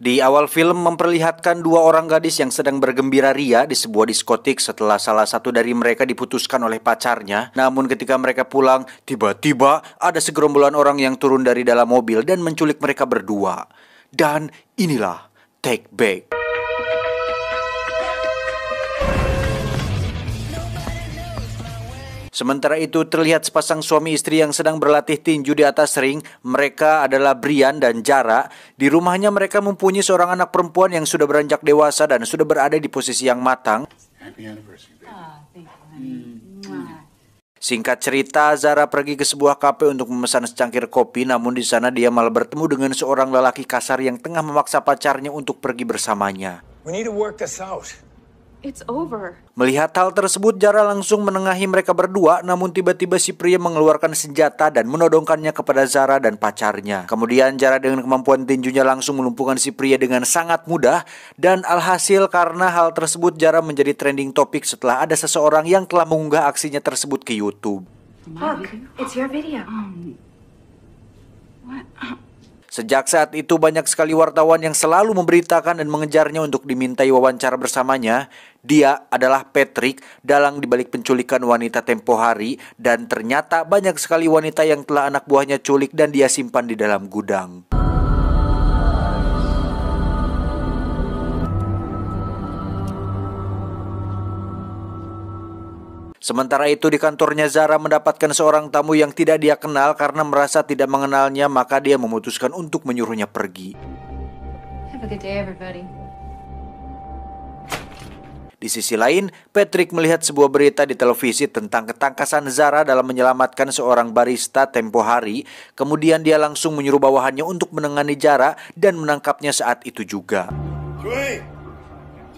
Di awal film memperlihatkan dua orang gadis yang sedang bergembira ria di sebuah diskotik setelah salah satu dari mereka diputuskan oleh pacarnya. Namun ketika mereka pulang, tiba-tiba ada segerombolan orang yang turun dari dalam mobil dan menculik mereka berdua. Dan inilah Take Back. Sementara itu terlihat sepasang suami istri yang sedang berlatih tinju di atas ring. Mereka adalah Brian dan Jara. Di rumahnya mereka mempunyai seorang anak perempuan yang sudah beranjak dewasa dan sudah berada di posisi yang matang. Singkat cerita, Zara pergi ke sebuah kafe untuk memesan secangkir kopi, namun di sana dia malah bertemu dengan seorang lelaki kasar yang tengah memaksa pacarnya untuk pergi bersamanya. We need to work this out. It's over. Melihat hal tersebut, Jara langsung menengahi mereka berdua, namun tiba-tiba si pria mengeluarkan senjata dan menodongkannya kepada Zara dan pacarnya. Kemudian Jara dengan kemampuan tinjunya langsung melumpuhkan si pria dengan sangat mudah, dan alhasil karena hal tersebut Jara menjadi trending topik setelah ada seseorang yang telah mengunggah aksinya tersebut ke YouTube. Look, it's your video. What? Sejak saat itu banyak sekali wartawan yang selalu memberitakan dan mengejarnya untuk dimintai wawancara bersamanya. Dia adalah Patrick, dalang dibalik penculikan wanita tempo hari, dan ternyata banyak sekali wanita yang telah anak buahnya culik dan dia simpan di dalam gudang. Sementara itu di kantornya Zara mendapatkan seorang tamu yang tidak dia kenal. Karena merasa tidak mengenalnya, maka dia memutuskan untuk menyuruhnya pergi. Have a good day, everybody. Di sisi lain, Patrick melihat sebuah berita di televisi tentang ketangkasan Zara dalam menyelamatkan seorang barista tempo hari. Kemudian dia langsung menyuruh bawahannya untuk menangani Zara dan menangkapnya saat itu juga. Dwayne,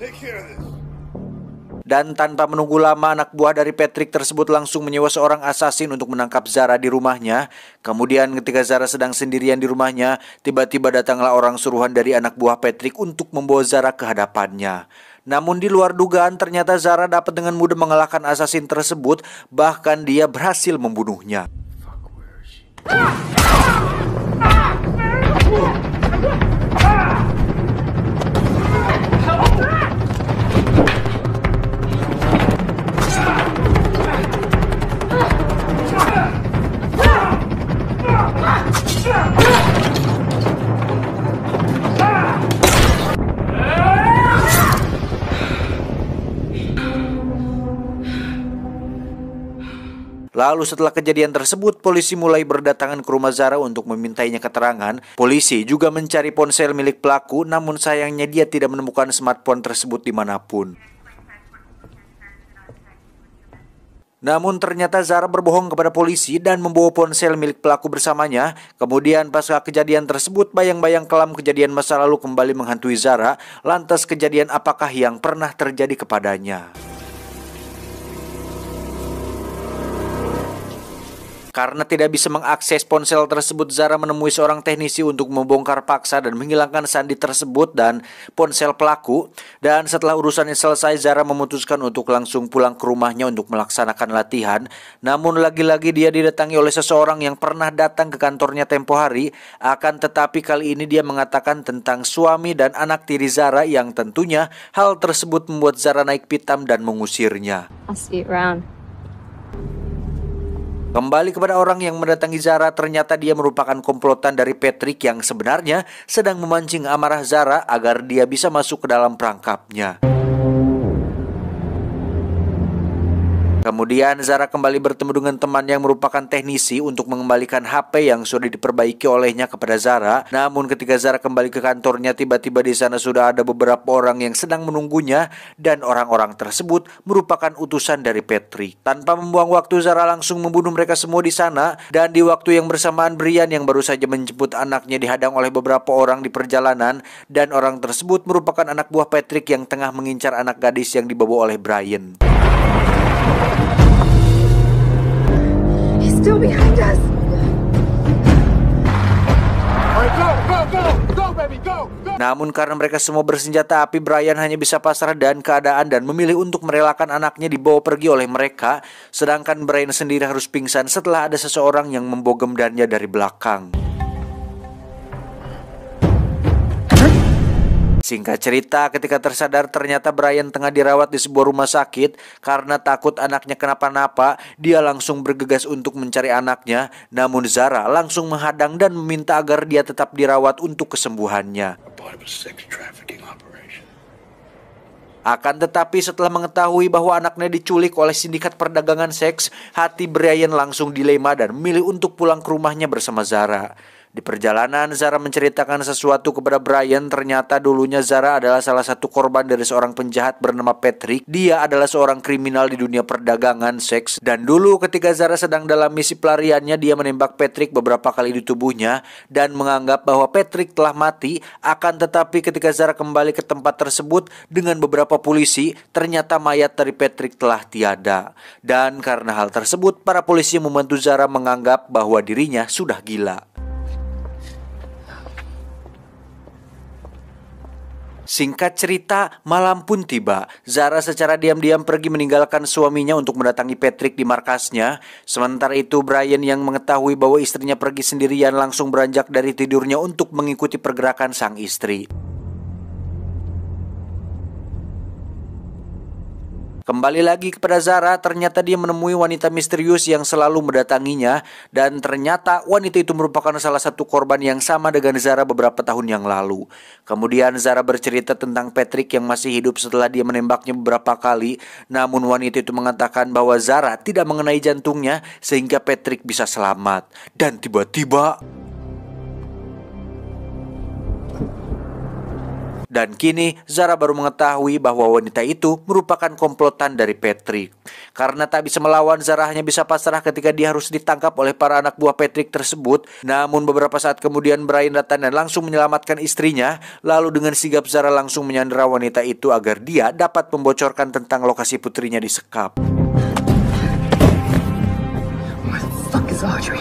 take care of this. Dan tanpa menunggu lama, anak buah dari Patrick tersebut langsung menyewa seorang asasin untuk menangkap Zara di rumahnya. Kemudian ketika Zara sedang sendirian di rumahnya, tiba-tiba datanglah orang suruhan dari anak buah Patrick untuk membawa Zara ke hadapannya. Namun di luar dugaan, ternyata Zara dapat dengan mudah mengalahkan asasin tersebut, bahkan dia berhasil membunuhnya. Lalu setelah kejadian tersebut, polisi mulai berdatangan ke rumah Zara untuk memintainya keterangan. Polisi juga mencari ponsel milik pelaku, namun sayangnya dia tidak menemukan smartphone tersebut dimanapun. Namun ternyata Zara berbohong kepada polisi dan membawa ponsel milik pelaku bersamanya. Kemudian pasca kejadian tersebut, bayang-bayang kelam kejadian masa lalu kembali menghantui Zara. Lantas kejadian apakah yang pernah terjadi kepadanya? Karena tidak bisa mengakses ponsel tersebut, Zara menemui seorang teknisi untuk membongkar paksa dan menghilangkan sandi tersebut dan ponsel pelaku. Dan setelah urusannya selesai, Zara memutuskan untuk langsung pulang ke rumahnya untuk melaksanakan latihan. Namun lagi-lagi dia didatangi oleh seseorang yang pernah datang ke kantornya tempo hari. Akan tetapi kali ini dia mengatakan tentang suami dan anak tiri Zara, yang tentunya hal tersebut membuat Zara naik pitam dan mengusirnya. I'll see you around. Kembali kepada orang yang mendatangi Zara, ternyata dia merupakan komplotan dari Patrick yang sebenarnya sedang memancing amarah Zara agar dia bisa masuk ke dalam perangkapnya. Kemudian Zara kembali bertemu dengan teman yang merupakan teknisi untuk mengembalikan HP yang sudah diperbaiki olehnya kepada Zara. Namun ketika Zara kembali ke kantornya, tiba-tiba di sana sudah ada beberapa orang yang sedang menunggunya, dan orang-orang tersebut merupakan utusan dari Patrick. Tanpa membuang waktu, Zara langsung membunuh mereka semua di sana. Dan di waktu yang bersamaan, Brian yang baru saja menjemput anaknya dihadang oleh beberapa orang di perjalanan, dan orang tersebut merupakan anak buah Patrick yang tengah mengincar anak gadis yang dibawa oleh Brian. He's still behind us. Go, baby, go! Namun karena mereka semua bersenjata api, Brian hanya bisa pasrah dan keadaan dan memilih untuk merelakan anaknya dibawa pergi oleh mereka. Sedangkan Brian sendiri harus pingsan setelah ada seseorang yang membogem dannya dari belakang. Singkat cerita, ketika tersadar ternyata Brian tengah dirawat di sebuah rumah sakit. Karena takut anaknya kenapa-napa, dia langsung bergegas untuk mencari anaknya. Namun Zara langsung menghadang dan meminta agar dia tetap dirawat untuk kesembuhannya. Akan tetapi setelah mengetahui bahwa anaknya diculik oleh sindikat perdagangan seks, hati Brian langsung dilema dan memilih untuk pulang ke rumahnya bersama Zara. Di perjalanan, Zara menceritakan sesuatu kepada Brian. Ternyata dulunya Zara adalah salah satu korban dari seorang penjahat bernama Patrick. Dia adalah seorang kriminal di dunia perdagangan seks. Dan dulu ketika Zara sedang dalam misi pelariannya, dia menembak Patrick beberapa kali di tubuhnya dan menganggap bahwa Patrick telah mati. Akan tetapi ketika Zara kembali ke tempat tersebut dengan beberapa polisi, ternyata mayat dari Patrick telah tiada. Dan karena hal tersebut, para polisi yang membantu Zara menganggap bahwa dirinya sudah gila. Singkat cerita, malam pun tiba. Zara secara diam-diam pergi meninggalkan suaminya untuk mendatangi Patrick di markasnya. Sementara itu, Brian yang mengetahui bahwa istrinya pergi sendirian langsung beranjak dari tidurnya untuk mengikuti pergerakan sang istri. Kembali lagi kepada Zara, ternyata dia menemui wanita misterius yang selalu mendatanginya. Dan ternyata wanita itu merupakan salah satu korban yang sama dengan Zara beberapa tahun yang lalu. Kemudian Zara bercerita tentang Patrick yang masih hidup setelah dia menembaknya beberapa kali. Namun wanita itu mengatakan bahwa Zara tidak mengenai jantungnya sehingga Patrick bisa selamat. Dan tiba-tiba... Dan kini Zara baru mengetahui bahwa wanita itu merupakan komplotan dari Patrick. Karena tak bisa melawan, Zara hanya bisa pasrah ketika dia harus ditangkap oleh para anak buah Patrick tersebut. Namun beberapa saat kemudian Brian datang dan langsung menyelamatkan istrinya. Lalu dengan sigap Zara langsung menyandera wanita itu agar dia dapat membocorkan tentang lokasi putrinya disekap. What the fuck is Audrey?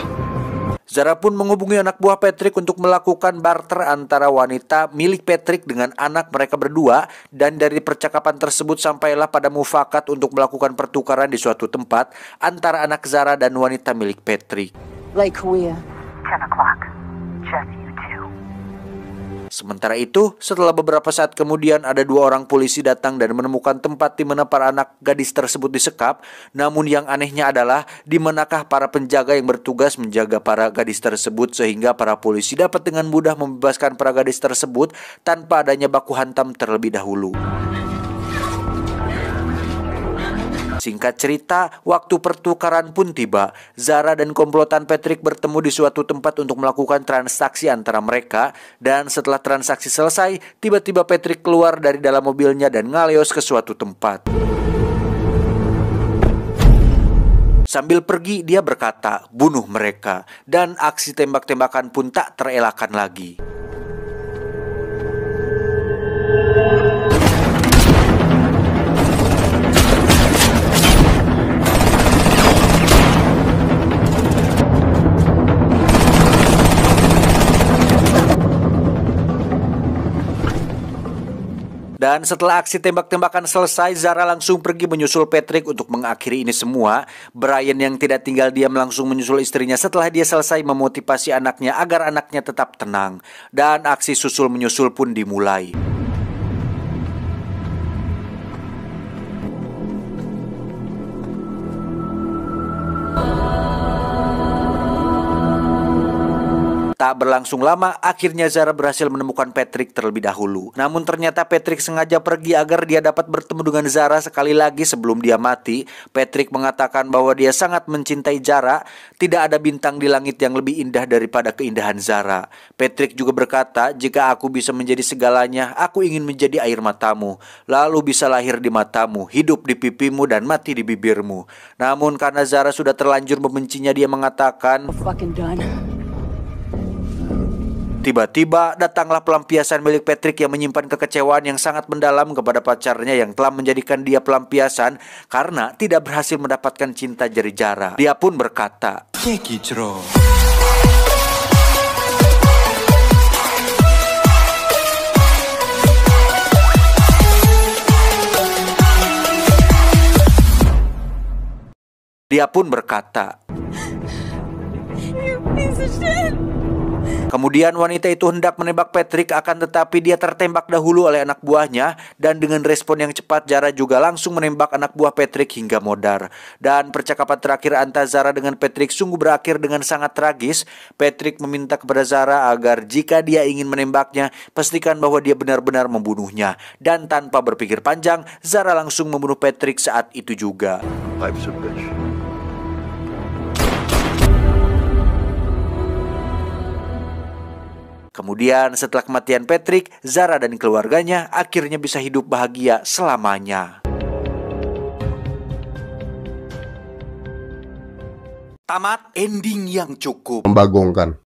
Zara pun menghubungi anak buah Patrick untuk melakukan barter antara wanita milik Patrick dengan anak mereka berdua. Dan dari percakapan tersebut sampailah pada mufakat untuk melakukan pertukaran di suatu tempat antara anak Zara dan wanita milik Patrick. Lake Couillé, 10 o'clock. Just you two. Sementara itu, setelah beberapa saat kemudian ada 2 orang polisi datang dan menemukan tempat di mana para anak gadis tersebut disekap. Namun yang anehnya adalah di manakah para penjaga yang bertugas menjaga para gadis tersebut sehingga para polisi dapat dengan mudah membebaskan para gadis tersebut tanpa adanya baku hantam terlebih dahulu. Singkat cerita, waktu pertukaran pun tiba. Zara dan komplotan Patrick bertemu di suatu tempat untuk melakukan transaksi antara mereka. Dan setelah transaksi selesai, tiba-tiba Patrick keluar dari dalam mobilnya dan ngaleos ke suatu tempat. Sambil pergi, dia berkata, "Bunuh mereka." Dan aksi tembak-tembakan pun tak terelakkan lagi. Dan setelah aksi tembak-tembakan selesai, Zara langsung pergi menyusul Patrick untuk mengakhiri ini semua. Brian yang tidak tinggal diam langsung menyusul istrinya setelah dia selesai memotivasi anaknya agar anaknya tetap tenang. Dan aksi susul menyusul pun dimulai. Tak berlangsung lama, akhirnya Zara berhasil menemukan Patrick terlebih dahulu. Namun ternyata Patrick sengaja pergi agar dia dapat bertemu dengan Zara sekali lagi sebelum dia mati. Patrick mengatakan bahwa dia sangat mencintai Zara. Tidak ada bintang di langit yang lebih indah daripada keindahan Zara. Patrick juga berkata, "Jika aku bisa menjadi segalanya, aku ingin menjadi air matamu. Lalu bisa lahir di matamu, hidup di pipimu, dan mati di bibirmu." Namun karena Zara sudah terlanjur membencinya, dia mengatakan, fucking done. Tiba-tiba datanglah pelampiasan milik Patrick yang menyimpan kekecewaan yang sangat mendalam kepada pacarnya yang telah menjadikan dia pelampiasan karena tidak berhasil mendapatkan cinta dari Zara. Dia pun berkata, You piece of shit. Kemudian wanita itu hendak menembak Patrick, akan tetapi dia tertembak dahulu oleh anak buahnya, dan dengan respon yang cepat Zara juga langsung menembak anak buah Patrick hingga modar. Dan percakapan terakhir antara Zara dengan Patrick sungguh berakhir dengan sangat tragis. Patrick meminta kepada Zara agar jika dia ingin menembaknya, pastikan bahwa dia benar-benar membunuhnya. Dan tanpa berpikir panjang, Zara langsung membunuh Patrick saat itu juga. Life's a bitch. Kemudian setelah kematian Patrick, Zara dan keluarganya akhirnya bisa hidup bahagia selamanya. Tamat ending yang cukup Membagongkan.